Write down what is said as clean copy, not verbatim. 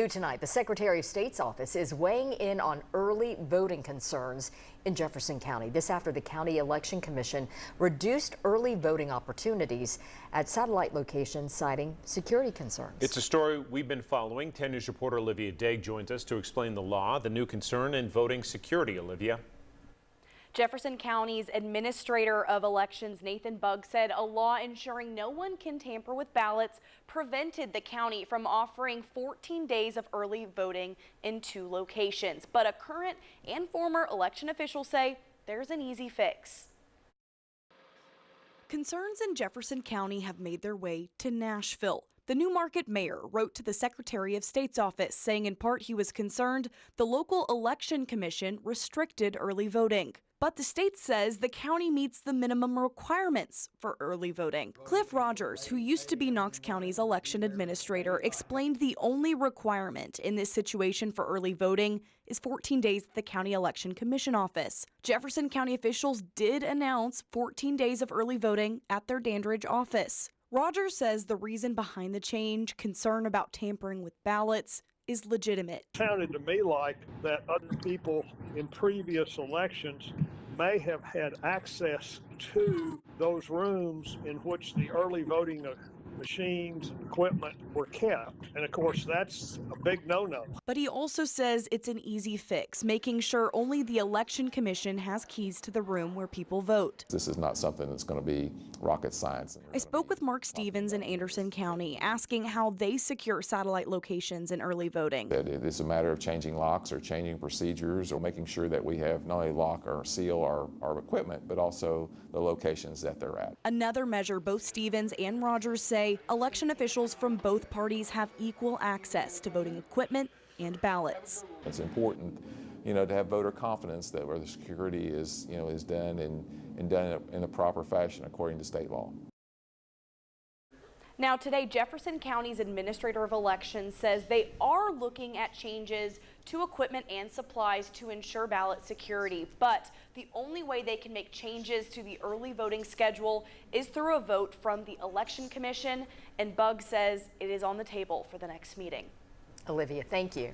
Tonight, the Secretary of State's office is weighing in on early voting concerns in Jefferson County. This after the County Election Commission reduced early voting opportunities at satellite locations, citing security concerns. It's a story we've been following. 10 News reporter Olivia Daigle joins us to explain the law, the new concern in voting security. Olivia. Jefferson County's Administrator of Elections, Nathan Bugg, said a law ensuring no one can tamper with ballots prevented the county from offering 14 days of early voting in 2 locations. But a current and former election official say there's an easy fix. Concerns in Jefferson County have made their way to Nashville. The Newmarket mayor wrote to the Secretary of State's office, saying in part he was concerned the local election commission restricted early voting. But the state says the county meets the minimum requirements for early voting. Cliff Rogers, who used to be Knox County's election administrator, explained the only requirement in this situation for early voting is 14 days at the County Election Commission office. Jefferson County officials did announce 14 days of early voting at their Dandridge office. Rogers says the reason behind the change, concern about tampering with ballots, is legitimate. It sounded to me like that other people in previous elections may have had access to those rooms in which the early voting machines and equipment were kept. And of course, that's a big no-no. But he also says it's an easy fix, making sure only the Election Commission has keys to the room where people vote. This is not something that's going to be rocket science. I spoke with Mark Stevens in Anderson County, asking how they secure satellite locations in early voting. It's a matter of changing locks or changing procedures or making sure that we have not only lock or seal our equipment, but also the locations that they're at. Another measure both Stevens and Rogers say election officials from both parties have equal access to voting equipment and ballots. It's important, to have voter confidence that where the security is, is done and done in the proper fashion according to state law. Now today, Jefferson County's Administrator of Elections says they are looking at changes to equipment and supplies to ensure ballot security. But the only way they can make changes to the early voting schedule is through a vote from the Election Commission. And Bugg says it is on the table for the next meeting. Olivia, thank you.